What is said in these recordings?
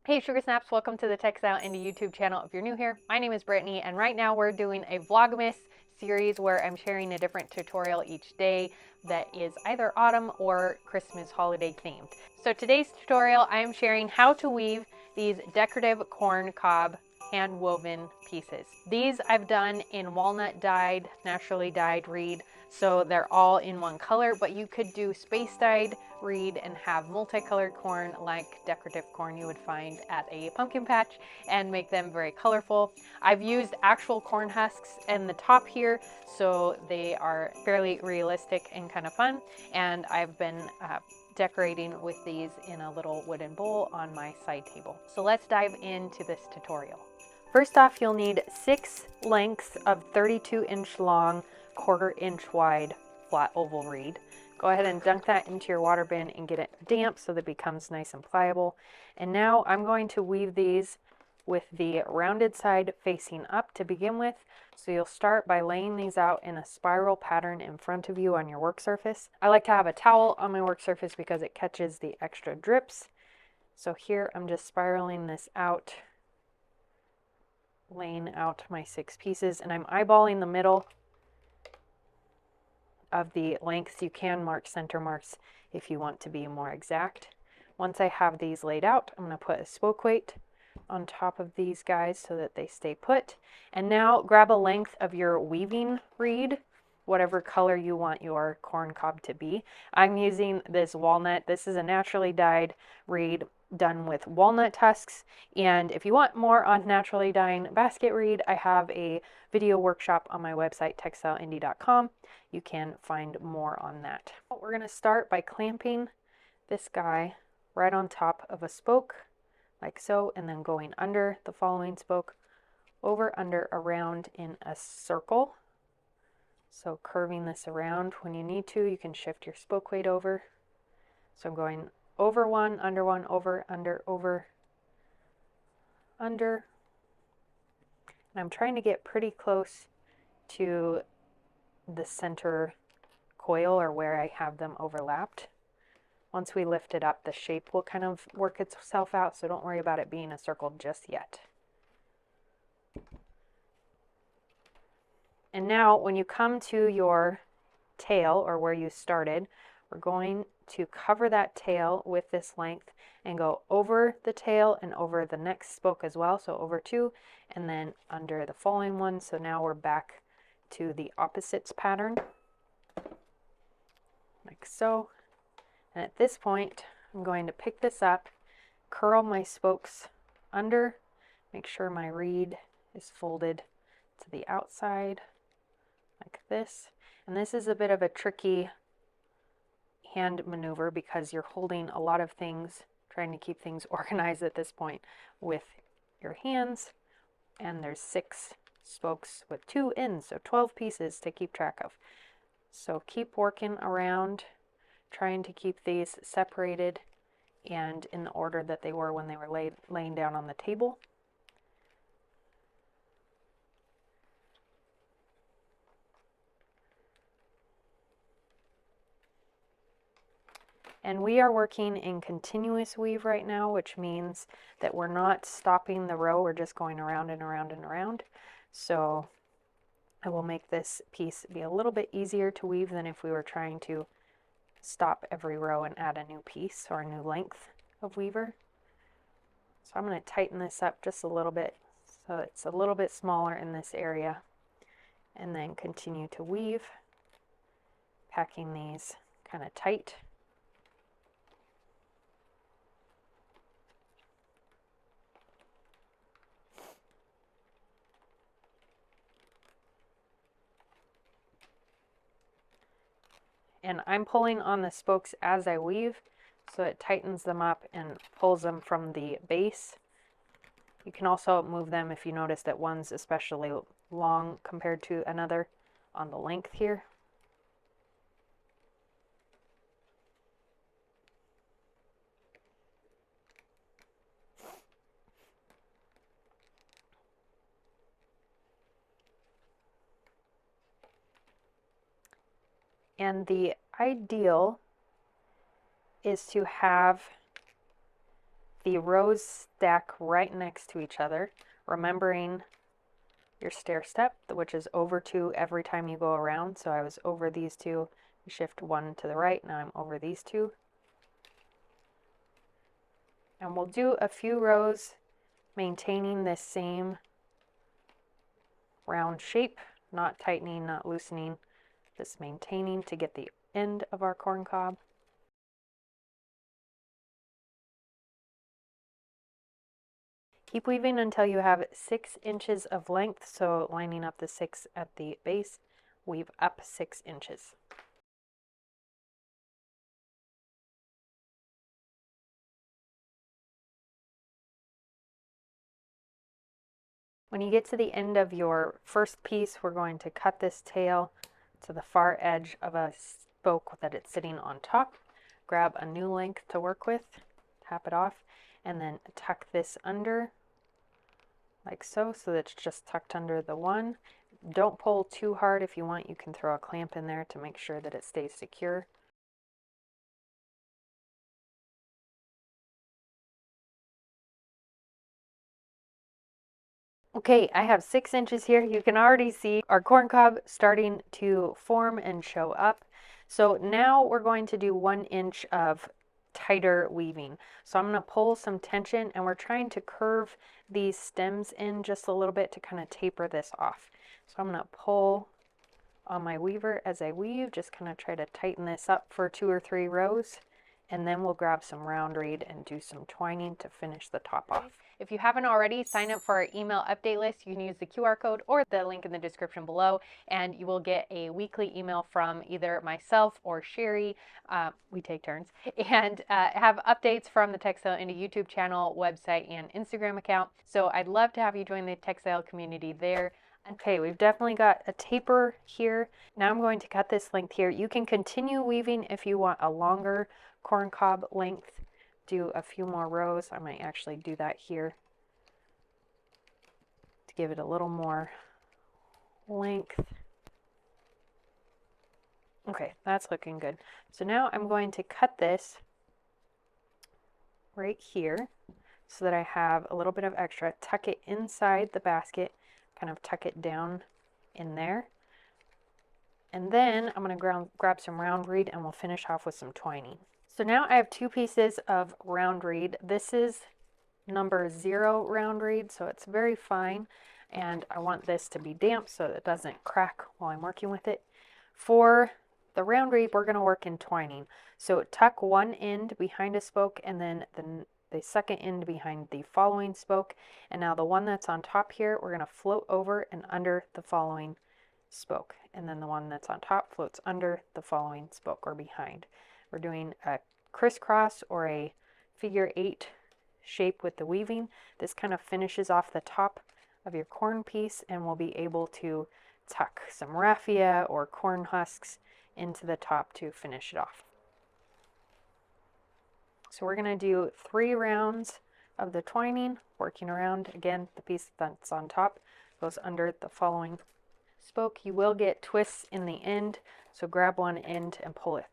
Hey Sugar Snaps, welcome to the Textile Indie YouTube channel. If you're new here, my name is Brittany, and right now we're doing a Vlogmas series where I'm sharing a different tutorial each day that is either autumn or Christmas holiday themed. So today's tutorial, I am sharing how to weave these decorative corn cob hand woven pieces. These I've done in walnut dyed, naturally dyed reed, so they're all in one color, but you could do space dyed reed and have multicolored corn like decorative corn you would find at a pumpkin patch and make them very colorful. I've used actual corn husks in the top here, so they are fairly realistic and kind of fun, and I've been decorating with these in a little wooden bowl on my side table. So let's dive into this tutorial. First off, you'll need 6 lengths of 32-inch long, 1/4 inch wide flat oval reed. Go ahead and dunk that into your water bin and get it damp so that it becomes nice and pliable. And now I'm going to weave these with the rounded side facing up to begin with. So you'll start by laying these out in a spiral pattern in front of you on your work surface. I like to have a towel on my work surface because it catches the extra drips. So here I'm just spiraling this out, laying out my 6 pieces, and I'm eyeballing the middle of the lengths. You can mark center marks if you want to be more exact. Once I have these laid out, I'm going to put a spoke weight on top of these guys so that they stay put. And now grab a length of your weaving reed, whatever color you want your corn cob to be. I'm using this walnut. This is a naturally dyed reed done with walnut husks, and if you want more on naturally dyeing basket reed, I have a video workshop on my website textileindie.com. You can find more on that. We're going to start by clamping this guy right on top of a spoke like so, and then going under the following spoke, over, under, around in a circle. So curving this around. When you need to, you can shift your spoke weight over. So I'm going over one, over, under, under. And I'm trying to get pretty close to the center coil, or where I have them overlapped. Once we lift it up, the shape will kind of work itself out, so don't worry about it being a circle just yet. And now when you come to your tail, or where you started, we're going to cover that tail with this length and go over the tail and over the next spoke as well. So over 2 and then under the following one. So now we're back to the opposites pattern, like so. And at this point, I'm going to pick this up, curl my spokes under, make sure my reed is folded to the outside like this. And this is a bit of a tricky hand maneuver because you're holding a lot of things, trying to keep things organized at this point with your hands. And there's 6 spokes with 2 ends, so 12 pieces to keep track of. So keep working around, trying to keep these separated and in the order that they were when they were laying down on the table. And we are working in continuous weave right now, which means that we're not stopping the row, we're just going around and around and around. So I will make this piece be a little bit easier to weave than if we were trying to stop every row and add a new piece or a new length of weaver. So I'm going to tighten this up just a little bit so it's a little bit smaller in this area, and then continue to weave, packing these kind of tight. And I'm pulling on the spokes as I weave, so it tightens them up and pulls them from the base. You can also move them if you notice that one's especially long compared to another on the length here. And the ideal is to have the rows stack right next to each other, remembering your stair step, which is over 2 every time you go around. So I was over these 2, shift 1 to the right, now I'm over these 2. And we'll do a few rows maintaining this same round shape, not tightening, not loosening, just maintaining to get the end of our corn cob. Keep weaving until you have 6 inches of length, so lining up the 6 at the base, weave up 6 inches. When you get to the end of your first piece, we're going to cut this tail to the far edge of a spoke that it's sitting on top. Grab a new length to work with, tap it off, and then tuck this under like so that it's just tucked under the one. Don't pull too hard. If you want, you can throw a clamp in there to make sure that it stays secure. Okay, I have 6 inches here. You can already see our corn cob starting to form and show up. So now we're going to do 1 inch of tighter weaving. So I'm going to pull some tension, and we're trying to curve these stems in just a little bit to kind of taper this off. So I'm going to pull on my weaver as I weave, just kind of try to tighten this up for 2 or 3 rows. And then we'll grab some round reed and do some twining to finish the top off. If you haven't already, sign up for our email update list. You can use the QR code or the link in the description below, and you will get a weekly email from either myself or Sherry. We take turns, and have updates from the Textile Indie YouTube channel, website, and Instagram account. So I'd love to have you join the textile community there. Okay, we've definitely got a taper here. Now I'm going to cut this length here. You can continue weaving if you want a longer corn cob length. Do a few more rows. I might actually do that here to give it a little more length. Okay, that's looking good. So now I'm going to cut this right here so that I have a little bit of extra. Tuck it inside the basket, kind of tuck it down in there. And then I'm going to grab some round reed, and we'll finish off with some twining. So now I have 2 pieces of round reed. This is number 0 round reed, so it's very fine, and I want this to be damp so that it doesn't crack while I'm working with it. For the round reed, we're going to work in twining. So tuck one end behind a spoke, and then the second end behind the following spoke. And now the one that's on top here, we're going to float over and under the following spoke. And then the one that's on top floats under the following spoke or behind. We're doing a crisscross or a figure 8 shape with the weaving. This kind of finishes off the top of your corn piece, and we'll be able to tuck some raffia or corn husks into the top to finish it off. So we're going to do 3 rounds of the twining, working around. Again, the piece that's on top goes under the following spoke. You will get twists in the end, so grab one end and pull it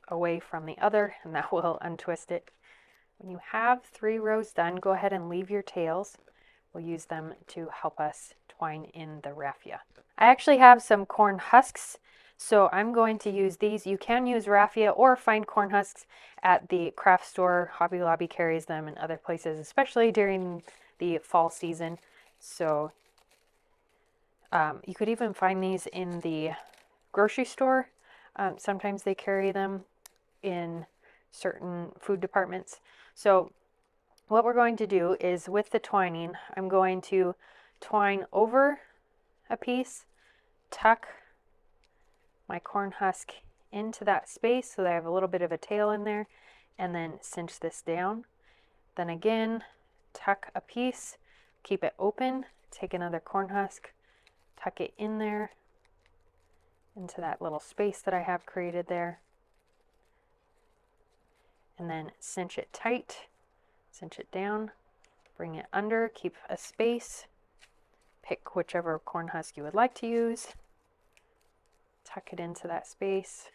away from the other, and that will untwist it. When you have 3 rows done, go ahead and leave your tails. We'll use them to help us twine in the raffia. I actually have some corn husks, so I'm going to use these. You can use raffia or find corn husks at the craft store. Hobby Lobby carries them in other places, especially during the fall season. So you could even find these in the grocery store. Sometimes they carry them in certain food departments. So what we're going to do is, with the twining, I'm going to twine over a piece, tuck my corn husk into that space so that I have a little bit of a tail in there, and then cinch this down. Then again, tuck a piece, keep it open, take another corn husk, tuck it in there into that little space that I have created there, and then cinch it tight, cinch it down, bring it under, keep a space, pick whichever corn husk you would like to use, tuck it into that space,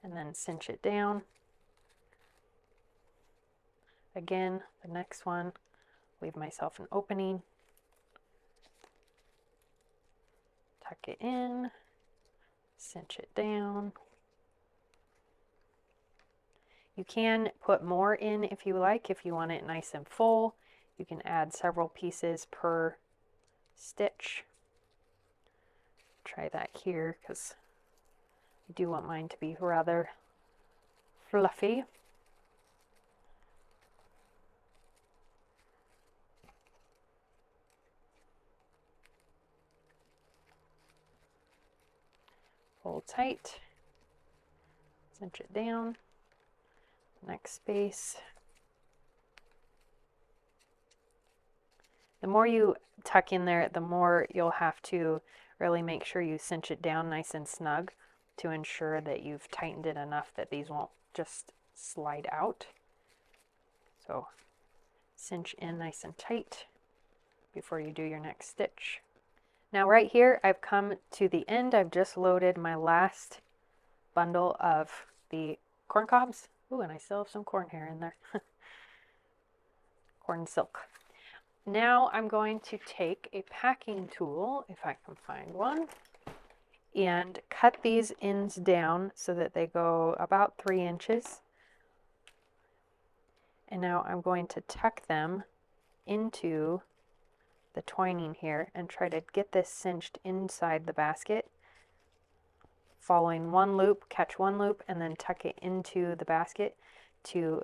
and then cinch it down, Again, the next one, leave myself an opening, tuck it in, cinch it down. You can put more in if you like, if you want it nice and full. You can add several pieces per stitch. Try that here because I do want mine to be rather fluffy. Pull tight, cinch it down, next space. The more you tuck in there, the more you'll have to really make sure you cinch it down nice and snug to ensure that you've tightened it enough that these won't just slide out. So cinch in nice and tight before you do your next stitch. Now right here, I've come to the end. I've just loaded my last bundle of the corn cobs. Ooh, and I still have some corn hair in there. Corn silk. Now I'm going to take a packing tool, if I can find one, and cut these ends down so that they go about 3 inches. And now I'm going to tuck them into the twining here and try to get this cinched inside the basket, following one loop, catch one loop, and then tuck it into the basket to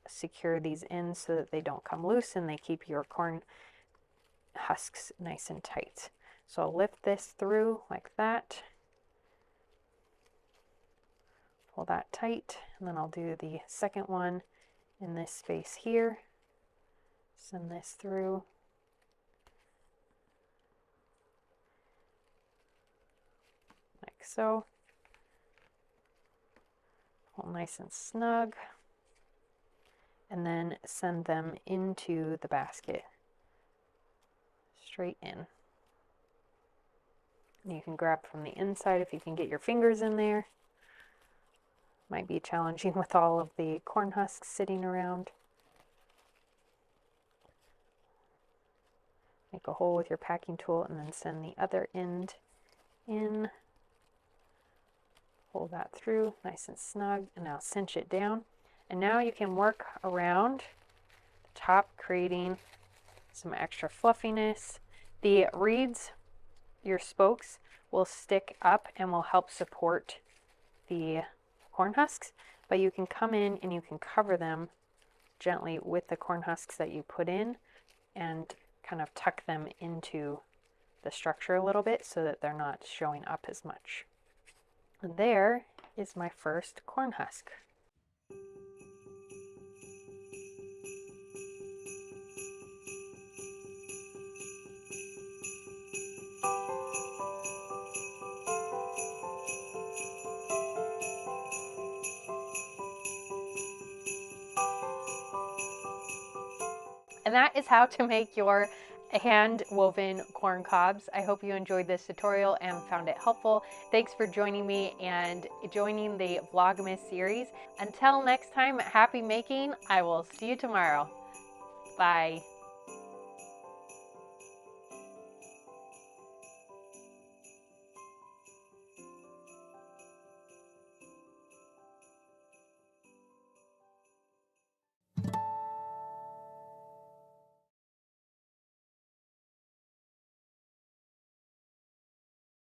secure these ends so that they don't come loose and they keep your corn husks nice and tight. So I'll lift this through like that, pull that tight, and then I'll do the second one in this space here, send this through. Like so. Pull nice and snug, and then send them into the basket, straight in. And you can grab from the inside if you can get your fingers in there. Might be challenging with all of the corn husks sitting around. Make a hole with your packing tool and then send the other end in. Pull that through nice and snug, and now cinch it down. And now you can work around the top, creating some extra fluffiness. The reeds, your spokes, will stick up and will help support the corn husks, but you can come in and you can cover them gently with the corn husks that you put in and kind of tuck them into the structure a little bit so that they're not showing up as much. And there is my first corn husk. And that is how to make your hand woven corn cobs. I hope you enjoyed this tutorial and found it helpful. Thanks for joining me and joining the Vlogmas series. Until next time, happy making. I will see you tomorrow. Bye.